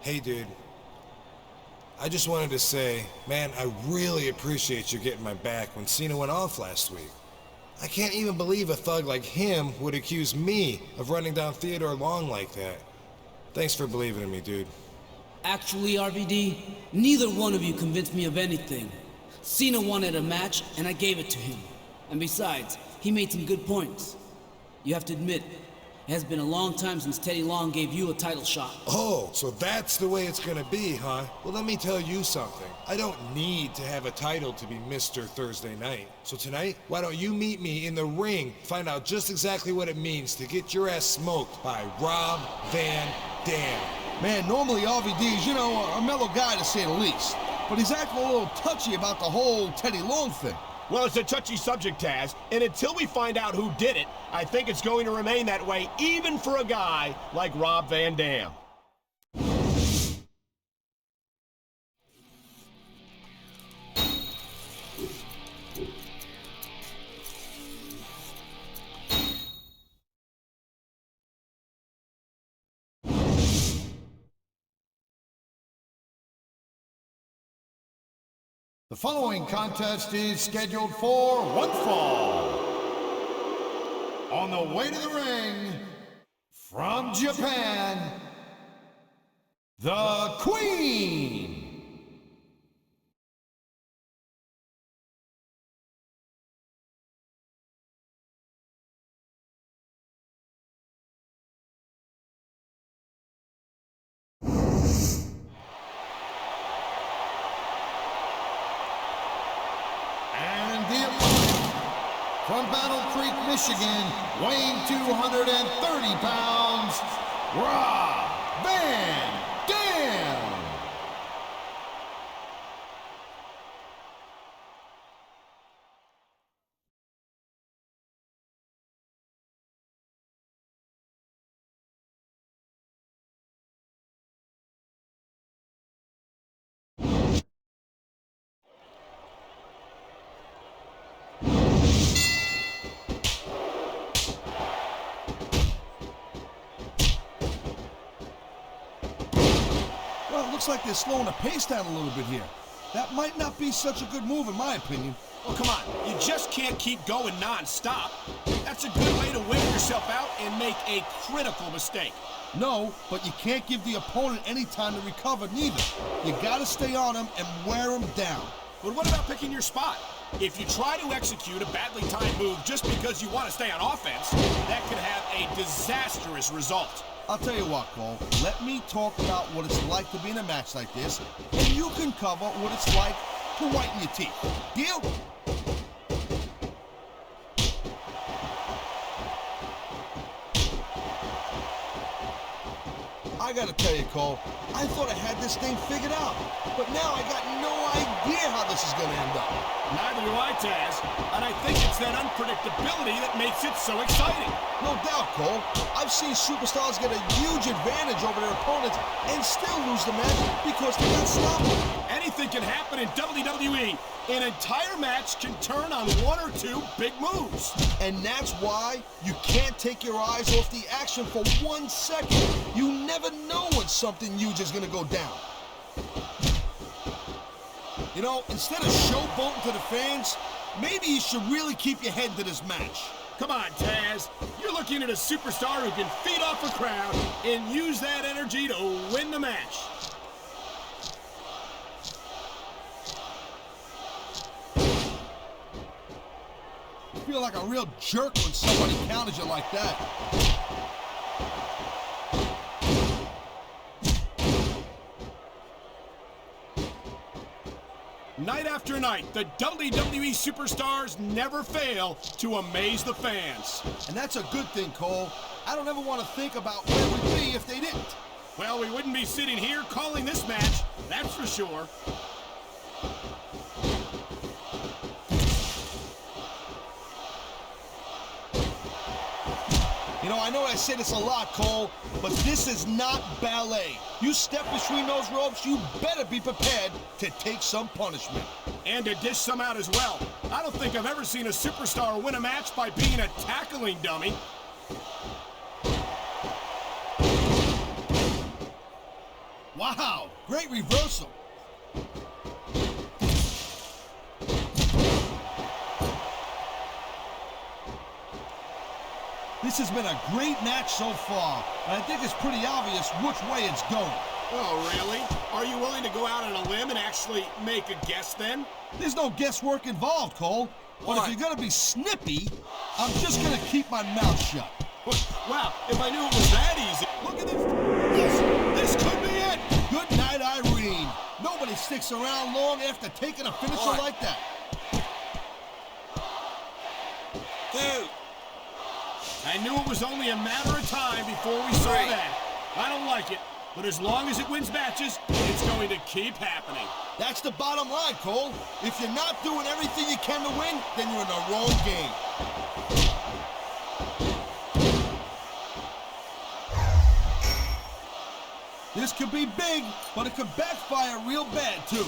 Hey, dude. I just wanted to say, man, I really appreciate you getting my back when Cena went off last week. I can't even believe a thug like him would accuse me of running down Theodore Long like that. Thanks for believing in me, dude. Actually, RVD, neither one of you convinced me of anything. Cena wanted a match, and I gave it to him. And besides, he made some good points. You have to admit, it has been a long time since Teddy Long gave you a title shot. Oh, so that's the way it's gonna be, huh? Well, let me tell you something. I don't need to have a title to be Mr. Thursday Night. So tonight, why don't you meet me in the ring, find out just exactly what it means to get your ass smoked by Rob Van Dam. Man, normally RVD is, a mellow guy to say the least. But he's acting a little touchy about the whole Teddy Long thing. Well, it's a touchy subject, Taz, and until we find out who did it, I think it's going to remain that way, even for a guy like Rob Van Dam. The following contest is scheduled for one fall. On the way to the ring, from Japan, the Queen. From Battle Creek, Michigan, weighing 230 pounds, Rob Van Dam. Well, it looks like they're slowing the pace down a little bit here. That might not be such a good move, in my opinion. Well, come on. You just can't keep going non-stop. That's a good way to wear yourself out and make a critical mistake. No, but you can't give the opponent any time to recover, neither. You gotta stay on him and wear him down. But what about picking your spot? If you try to execute a badly timed move just because you want to stay on offense, that could have a disastrous result. I'll tell you what, Cole. Let me talk about what it's like to be in a match like this, and you can cover what it's like to whiten your teeth. Deal? I gotta tell you, Cole, I thought I had this thing figured out, but now I got no idea how this is gonna end up. Neither do I, Taz, and I think it's that unpredictability that makes it so exciting. No doubt, Cole. I've seen superstars get a huge advantage over their opponents and still lose the match because they got stopped. Anything can happen in WWE. An entire match can turn on one or two big moves. And that's why you can't take your eyes off the action for 1 second. You never know when something huge is gonna go down. You know, instead of showboating to the fans, maybe you should really keep your head to this match. Come on, Taz. You're looking at a superstar who can feed off a crowd and use that energy to win the match. You feel like a real jerk when somebody counters you like that. Night after night, the WWE superstars never fail to amaze the fans. And that's a good thing, Cole. I don't ever want to think about where we'd be if they didn't. Well, we wouldn't be sitting here calling this match, that's for sure. You know, I know I say this a lot, Cole, but this is not ballet. You step between those ropes, you better be prepared to take some punishment. And to dish some out as well. I don't think I've ever seen a superstar win a match by being a tackling dummy. Wow, great reversal. This has been a great match so far, and I think it's pretty obvious which way it's going. Oh, really? Are you willing to go out on a limb and actually make a guess then? There's no guesswork involved, Cole. But if you're gonna be snippy, I'm just gonna keep my mouth shut. Wow, if I knew it was that easy. Look at this. This could be it. Good night, Irene. Nobody sticks around long after taking a finisher like that. 2. I knew it was only a matter of time before we saw that. I don't like it, but as long as it wins matches, it's going to keep happening. That's the bottom line, Cole. If you're not doing everything you can to win, then you're in the wrong game. This could be big, but it could backfire real bad, too.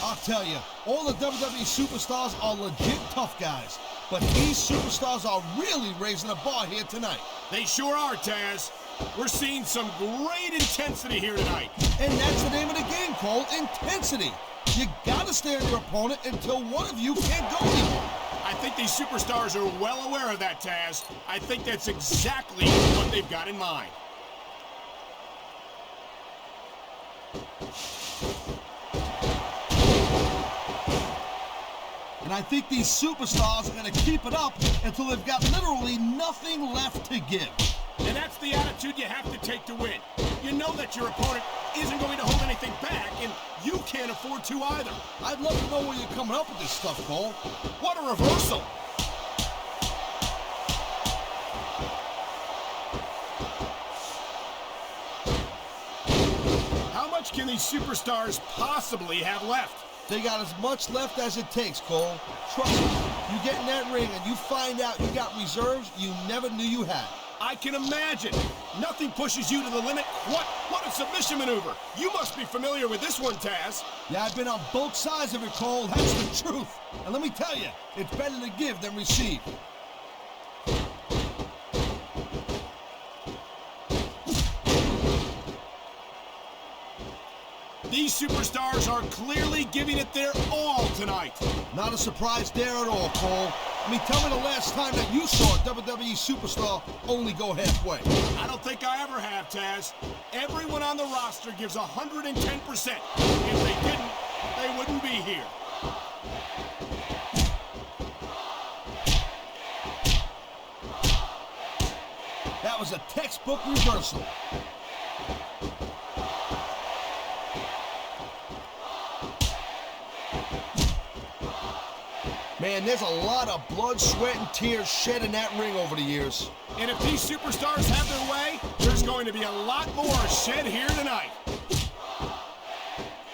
I'll tell you, all the WWE superstars are legit tough guys, but these superstars are really raising the bar here tonight. They sure are, Taz. We're seeing some great intensity here tonight. And that's the name of the game, Cole, intensity. You gotta stay on your opponent until one of you can't go anymore. I think these superstars are well aware of that, Taz. I think that's exactly what they've got in mind. And I think these superstars are going to keep it up until they've got literally nothing left to give. And that's the attitude you have to take to win. You know that your opponent isn't going to hold anything back, and you can't afford to either. I'd love to know where you're coming up with this stuff, Cole. What a reversal! How much can these superstars possibly have left? They got as much left as it takes, Cole. Trust me, you get in that ring and you find out you got reserves you never knew you had. I can imagine. Nothing pushes you to the limit. What a submission maneuver. You must be familiar with this one, Taz. Yeah, I've been on both sides of it, Cole. That's the truth. And let me tell you, it's better to give than receive. These superstars are clearly giving it their all tonight. Not a surprise there at all, Cole. I mean, tell me the last time that you saw a WWE superstar only go halfway. I don't think I ever have, Taz. Everyone on the roster gives 110%. If they didn't, they wouldn't be here. That was a textbook reversal. Man, there's a lot of blood, sweat, and tears shed in that ring over the years. And if these superstars have their way, there's going to be a lot more shed here tonight.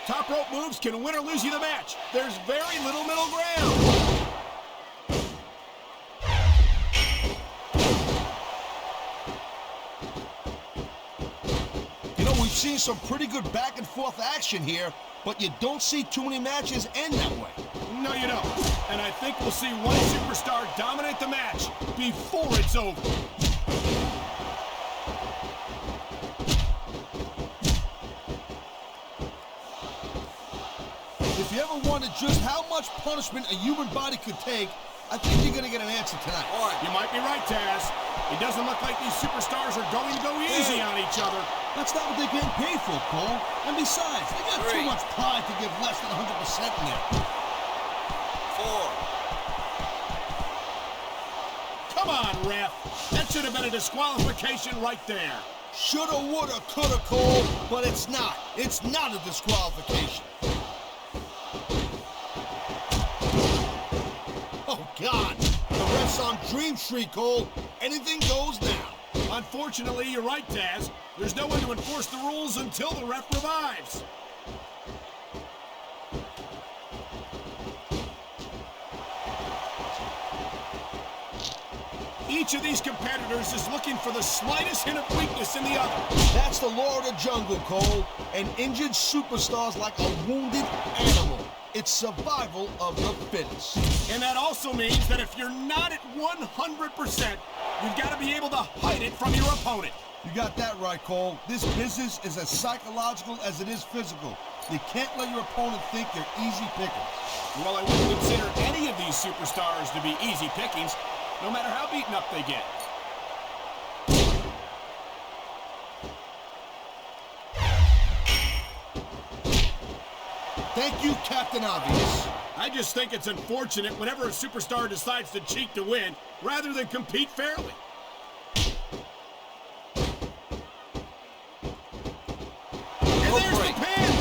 Top rope moves can win or lose you the match. There's very little middle ground. You know, we've seen some pretty good back and forth action here, but you don't see too many matches end that way. No, you don't. And I think we'll see one superstar dominate the match before it's over. If you ever wondered just how much punishment a human body could take, I think you're going to get an answer tonight. You might be right, Taz. It doesn't look like these superstars are going to go easy on each other. That's not what they're getting paid for, Cole. And besides, they got too much pride to give less than 100% in there. 4. Come on, ref. That should have been a disqualification right there. Shoulda, woulda, coulda, Cole, but it's not. It's not a disqualification. Oh, God. The ref's on Dream Street, Cole. Anything goes now. Unfortunately, you're right, Taz. There's no one to enforce the rules until the ref revives. Each of these competitors is looking for the slightest hint of weakness in the other. That's the law of the jungle, Cole. And injured superstars like a wounded animal. It's survival of the fittest. And that also means that if you're not at 100%, you've got to be able to hide it from your opponent. You got that right, Cole. This business is as psychological as it is physical. You can't let your opponent think you're easy pickings. Well, I wouldn't consider any of these superstars to be easy pickings, no matter how beaten up they get. Thank you, Captain Obvious. I just think it's unfortunate whenever a superstar decides to cheat to win, rather than compete fairly. And there's the pin!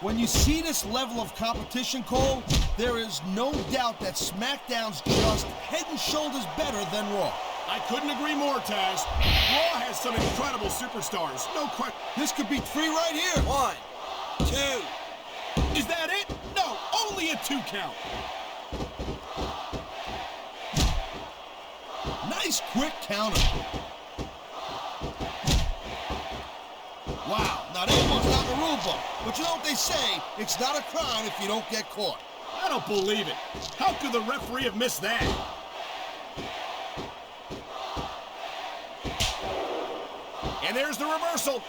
When you see this level of competition, Cole, there is no doubt that SmackDown's just head and shoulders better than Raw. I couldn't agree more, Taz. Raw has some incredible superstars, no question. This could be 3 right here. 1, 2. Is that it? No, only a 2 count. Nice quick counter. Wow, now that one's not the rule book. But you know what they say, it's not a crime if you don't get caught. I don't believe it. How could the referee have missed that? And there's the reversal.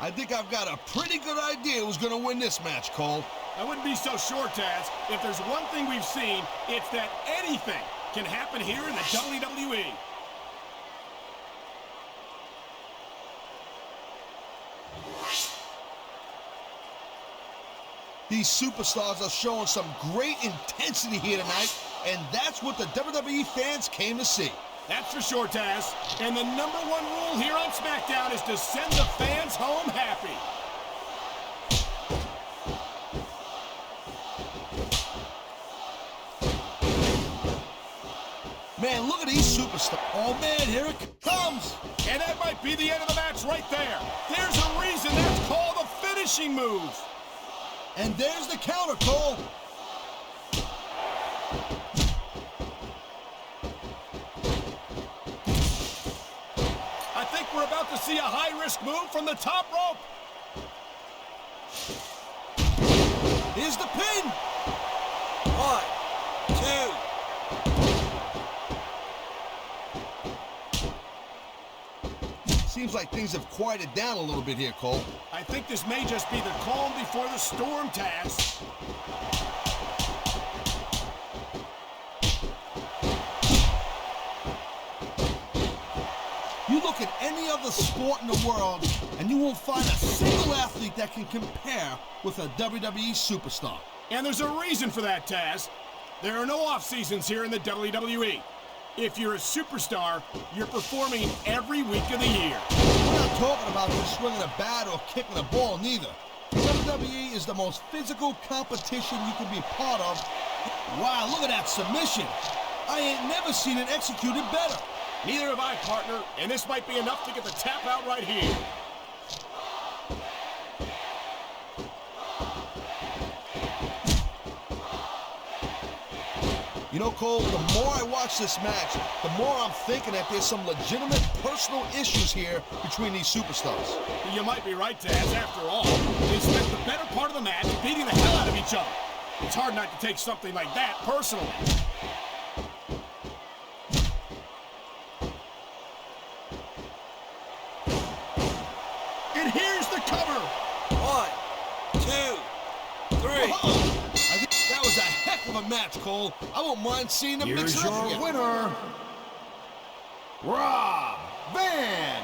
I think I've got a pretty good idea who's going to win this match, Cole. I wouldn't be so sure, Taz. If there's one thing we've seen, it's that anything can happen here in the WWE. These superstars are showing some great intensity here tonight, and that's what the WWE fans came to see. That's for sure, Taz. And the #1 rule here on SmackDown is to send the fans home happy. Man, look at these superstars. Oh, man, here it comes. And that might be the end of the match right there. There's a reason that's called a finishing move. And there's the counter, Cole. I think we're about to see a high-risk move from the top rope. Here's the pin. 1, 2. Seems like things have quieted down a little bit here, Cole. I think this may just be the calm before the storm, Taz. You look at any other sport in the world, and you won't find a single athlete that can compare with a WWE superstar. And there's a reason for that, Taz. There are no off-seasons here in the WWE. If you're a superstar, you're performing every week of the year. We're not talking about just swinging a bat or kicking a ball, neither. WWE is the most physical competition you can be part of. Wow, look at that submission. I ain't never seen it executed better. Neither have I, partner, and this might be enough to get the tap out right here. You know, Cole, the more I watch this match, the more I'm thinking that there's some legitimate personal issues here between these superstars. You might be right, Taz. After all, they spent the better part of the match beating the hell out of each other. It's hard not to take something like that personally. And here's the cover. 1, 2, 3. I think that was a heck of a match, Cole. I won't mind seeing them mix Here's it up your again. winner, Rob Van